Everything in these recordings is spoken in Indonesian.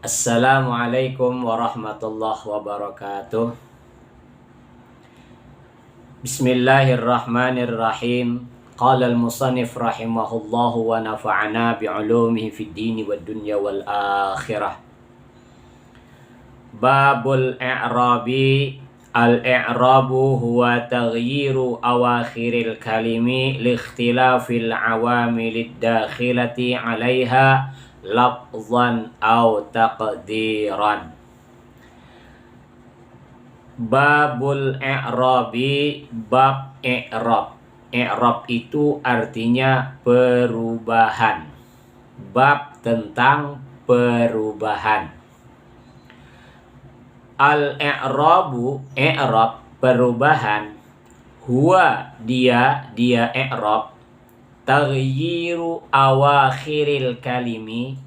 Assalamualaikum warahmatullahi wabarakatuh. Bismillahirrahmanirrahim. Qala al-musannif rahimahullahu wa nafa'ana bi'ulumihi fid dini wad dunya wal akhirah. Babul i'rabi. Al-i'rabu huwa taghyiru awakhiril kalimi liikhtilafil awamilid dakhilati 'alaiha lafzan au taqdiran. Babul i'rabi, bab i'rab. I'rab itu artinya perubahan. Bab tentang perubahan. Al-i'rabu, i'rab, perubahan. Huwa, dia i'rab, taghyiru awakhiril kalimi,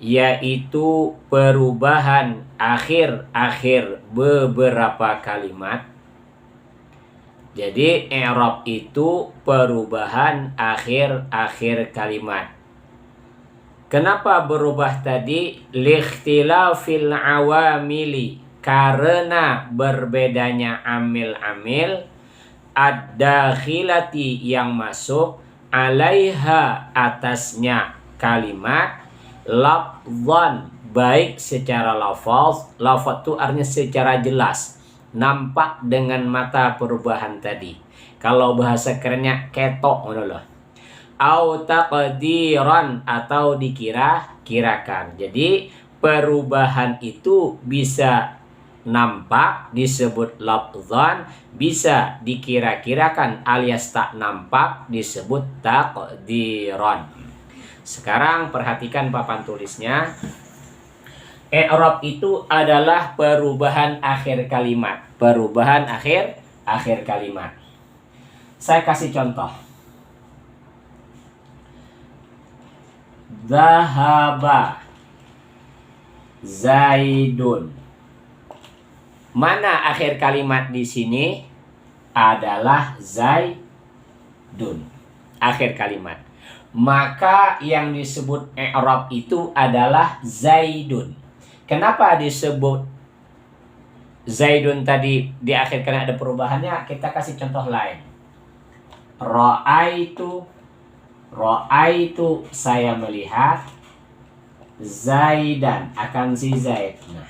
yaitu perubahan akhir-akhir beberapa kalimat. Jadi i'rab itu perubahan akhir-akhir kalimat. Kenapa berubah tadi? Liikhtilafil awamili, karena berbedanya amil-amil ad-dakhilati yang masuk, alaiha atasnya kalimat, lafzan baik secara lafaz. Lafaz itu artinya secara jelas, nampak dengan mata perubahan tadi. Kalau bahasa kerennya ketok loh. Au taqdiran, atau dikira-kirakan. Jadi perubahan itu bisa nampak disebut lafzan, bisa dikira-kirakan alias tak nampak disebut taqdiran. Sekarang perhatikan papan tulisnya. I'rab itu adalah perubahan akhir kalimat. Perubahan akhir kalimat. Saya kasih contoh. Zahaba Zaidun. Mana akhir kalimat di sini? Adalah Zaidun. Akhir kalimat. Maka yang disebut i'rab itu adalah Zaidun. Kenapa disebut Zaidun tadi di akhir kalimat ada perubahannya? Kita kasih contoh lain. Ra'aitu, saya melihat. Zaidan, akan si Zaid. Nah,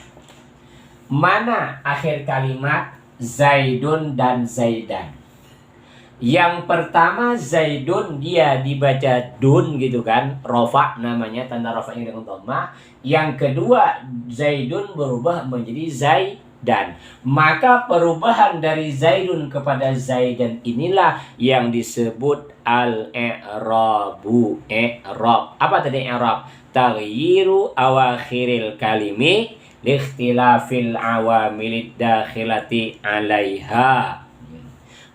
mana akhir kalimat Zaidun dan Zaidan? Yang pertama Zaidun, dia dibaca dun gitu kan, rofa namanya, tanda rofanya dengan dhamma. Yang kedua Zaidun berubah menjadi Zaidan. Maka perubahan dari Zaidun kepada Zaidan inilah yang disebut al-i'rabu. I'rab. Apa tadi i'rab? Taghyiru awakhiril kalimi liikhtilafil awamilid dakhilati 'alaiha.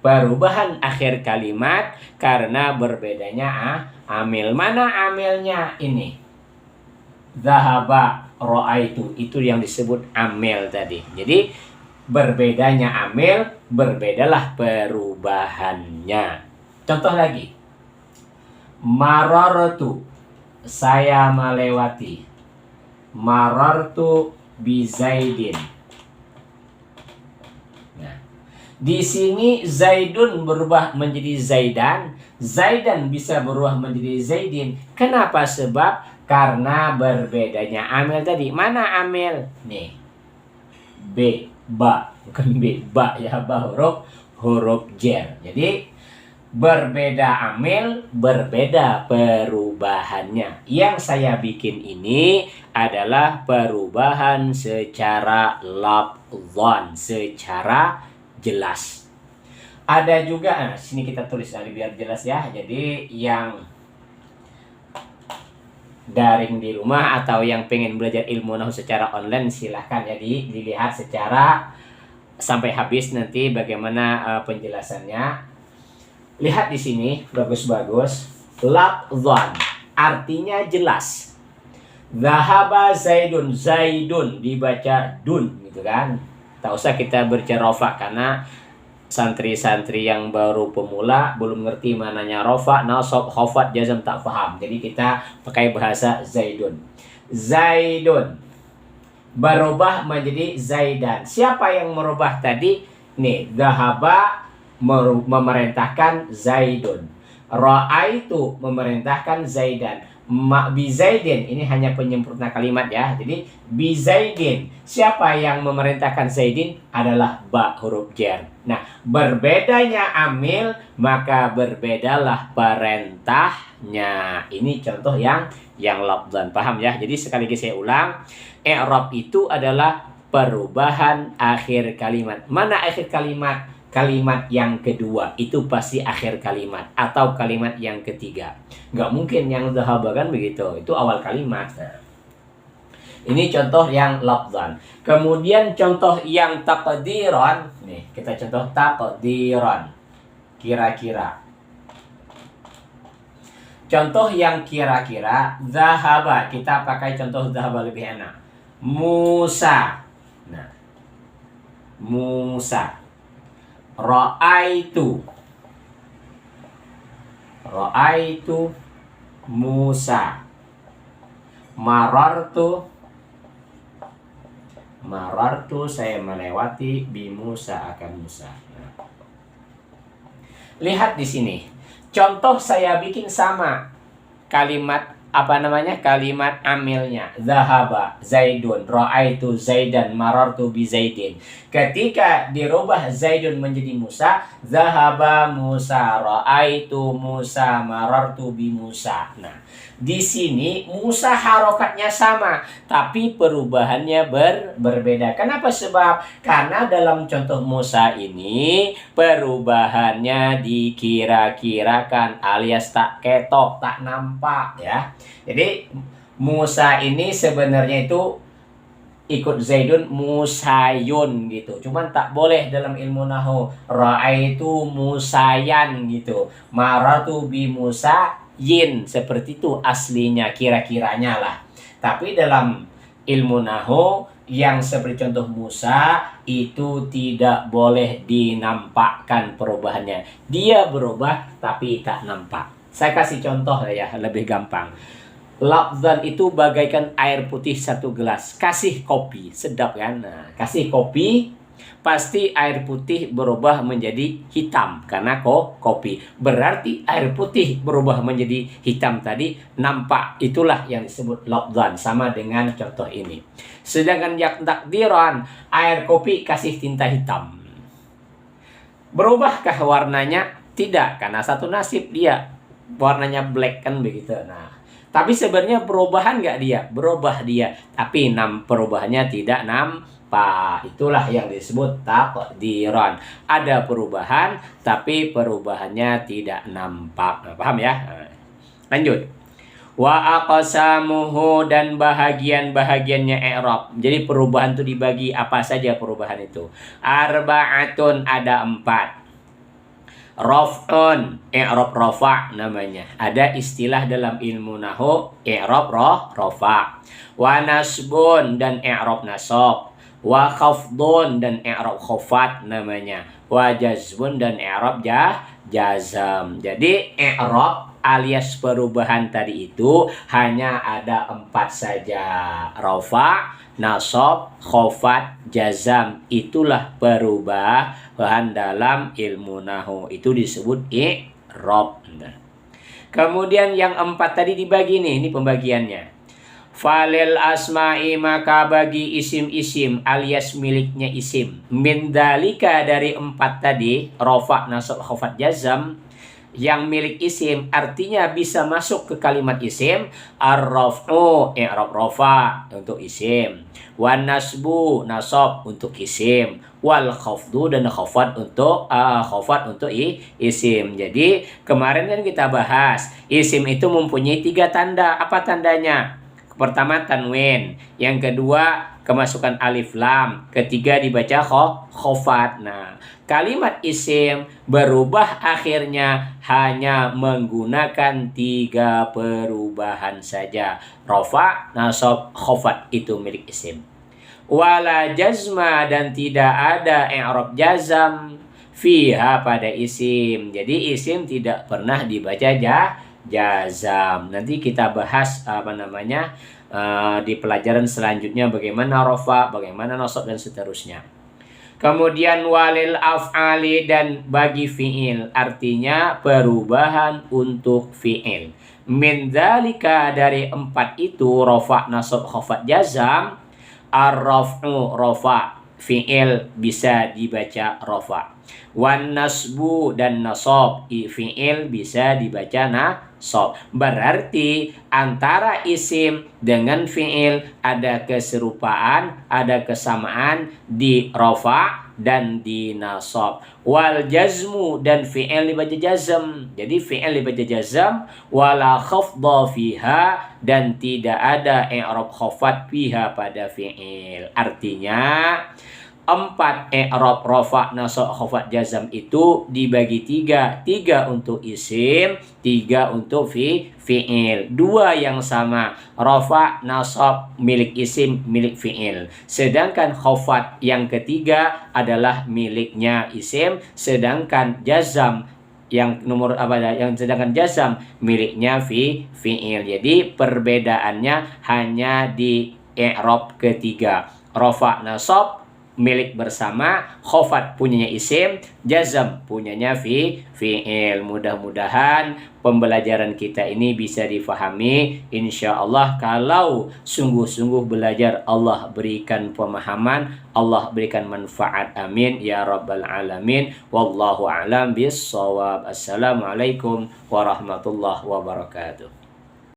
Perubahan akhir kalimat karena berbedanya amil. Mana amilnya ini? Zahaba, ra'aitu, itu yang disebut amil tadi. Jadi berbedanya amil, berbedalah perubahannya. Contoh lagi. Marartu, saya melewati. Marartu bi Zaidin. Nah, di sini Zaidun berubah menjadi Zaidan. Zaidan bisa berubah menjadi Zaidin. Kenapa? Sebab karena berbedanya amil tadi. Mana amil? Nih. B, ba. Bukan B, ba ya, ba huruf jer. Jadi berbeda amil, berbeda perubahannya. Yang saya bikin ini adalah perubahan secara lafzan, secara jelas. Ada juga, sini kita tulis biar jelas ya. Jadi yang daring di rumah atau yang pengen belajar ilmu nahwu secara online, silahkan jadi dilihat secara sampai habis nanti bagaimana penjelasannya. Lihat di sini bagus-bagus. Lafzan artinya jelas. Zahaba Zaidun, Zaidun dibaca dun gitu kan. Tak usah kita berbicara rofa karena santri-santri yang baru pemula belum ngerti mananya rofa, nasab, khafat, jazm tak paham. Jadi kita pakai bahasa Zaidun. Zaidun. berubah menjadi zaidan. Siapa yang merubah tadi? Nih, dhahaba memerintahkan zaidun. Ra'aitu memerintahkan zaidan. Bi zaidin ini hanya penyempurna kalimat ya. Jadi bi zaidin. Siapa yang memerintahkan zaidin adalah ba huruf jar. Nah, berbedanya amil maka berbedalah perintahnya. Ini contoh yang lafzan, paham ya? Jadi sekali lagi saya ulang, i'rab itu adalah perubahan akhir kalimat. Mana akhir kalimat? Kalimat yang kedua itu pasti akhir kalimat atau kalimat yang ketiga. Nggak mungkin yang dhahaba kan begitu. Itu awal kalimat. Nah, ini contoh yang lafzan. Kemudian contoh yang taqdiran. Nih, kita contoh taqdiran. Kira-kira. Contoh yang kira-kira dhahaba. Kita pakai contoh dhahaba lebih enak. Musa. Nah, Musa. Ra'aitu Musa. Marartu saya melewati bi Musa akan Musa. Nah. Lihat di sini. Contoh saya bikin sama kalimat kalimat amilnya. Zahaba Zaidun, ra'aitu Zaidan, marartu bi Zaidin. Ketika dirubah Zaidun menjadi Musa, zahaba Musa, ra'aitu Musa, marartu bi Musa. Nah, di sini Musa harokatnya sama, tapi perubahannya berbeda. Kenapa? Sebab karena dalam contoh Musa ini perubahannya dikira-kirakan alias tak ketok, tak nampak ya. Jadi Musa ini sebenarnya itu ikut Zaidun Musayun gitu. Cuman tak boleh dalam ilmu nahwu. Ra'aitu Musayan gitu. Maratu bi Musa yin, seperti itu aslinya, kira-kiranya lah. Tapi dalam ilmu nahwu yang seperti contoh Musa itu tidak boleh dinampakkan perubahannya. Dia berubah tapi tak nampak. Saya kasih contoh ya, lebih gampang. Lafzan itu bagaikan air putih 1 gelas. Kasih kopi, sedap kan? Nah, kasih kopi, pasti air putih berubah menjadi hitam karena kopi. Berarti air putih berubah menjadi hitam tadi nampak. Itulah yang disebut lafzan, sama dengan contoh ini. Sedangkan yang takdiran, air kopi kasih tinta hitam. Berubahkah warnanya? Tidak, karena satu nasib dia. Warnanya black kan begitu. Nah, tapi sebenarnya perubahan nggak dia? Berubah dia, tapi perubahannya tidak nampak. Itulah yang disebut taqdiran. Ada perubahan, tapi perubahannya tidak nampak. Nah, paham ya? Lanjut. Wa aqsamuhu, dan bahagian-bahagiannya i'rab. Jadi perubahan itu dibagi apa saja perubahan itu? Arba'atun, ada 4. Raf'un, i'rab rafa' namanya. Ada istilah dalam ilmu nahwu i'rab rafa'. Wa nasbun, dan i'rab nasab. Wa khafdun, dan i'rab khafat namanya. Wa jazmun, dan i'rab jazam. Jadi i'rab alias perubahan tadi itu hanya ada 4 saja. Rafa', nasab, khafat, jazam. Itulah perubahan dalam ilmu nahwu. Itu disebut i'rab. Kemudian yang 4 tadi dibagi nih, ini pembagiannya. Falil asma'i, maka bagi isim-isim alias miliknya isim. Min dalika, dari 4 tadi, rafa', nasab, khafat, jazam, yang milik isim artinya bisa masuk ke kalimat isim. Ar-raf'u, i'rab rafa' untuk isim. Wan nasbu, nasab untuk isim. Wal khafdu, dan khafat untuk isim. Jadi kemarin kan kita bahas isim itu mempunyai 3 tanda. Apa tandanya? Pertama tanwin, yang kedua kemasukan alif lam, ketiga dibaca khafat. Nah, kalimat isim berubah akhirnya hanya menggunakan 3 perubahan saja. Rafa', nasab, khafat, itu milik isim. Wala jazma, dan tidak ada i'rab jazam fiha pada isim. Jadi isim tidak pernah dibaca jazam. Nanti kita bahas di pelajaran selanjutnya bagaimana rofa, bagaimana nasab dan seterusnya. Kemudian walil af'ali, dan bagi fi'il, artinya perubahan untuk fi'il. Min dzalika, dari 4 itu, rofa, nasab, khafat, jazam. Ar-raf'u, rofa, fi'il bisa dibaca rofa. Wan nasbu, dan nasab, fi'il bisa dibaca nasab. Berarti antara isim dengan fi'il ada keserupaan, ada kesamaan di rofa dan di nasab. Wal jazmu, dan fi'il dibaca jazm. Jadi fi'il dibaca jazm. Wala khafdha fiha, dan tidak ada i'rab khafat fiha pada fi'il. Artinya 4 i'rab rafa, nasab, khafat, jazm itu dibagi 3. 3 untuk isim, 3 untuk fi'il. 2 yang sama, rafa, nasab milik isim, milik fi'il. Sedangkan khafat yang ketiga adalah miliknya isim, sedangkan jazm yang nomor sedangkan jazm miliknya fi'il. Jadi perbedaannya hanya di i'rab ketiga. Rafa, nasab milik bersama, khafat punyanya isim, jazm punyanya fi'il. Mudah-mudahan pembelajaran kita ini bisa difahami. Insya Allah kalau sungguh-sungguh belajar, Allah berikan pemahaman, Allah berikan manfaat. Amin ya rabbal alamin. Wallahu a'lam bissawab. Assalamualaikum warahmatullahi wabarakatuh.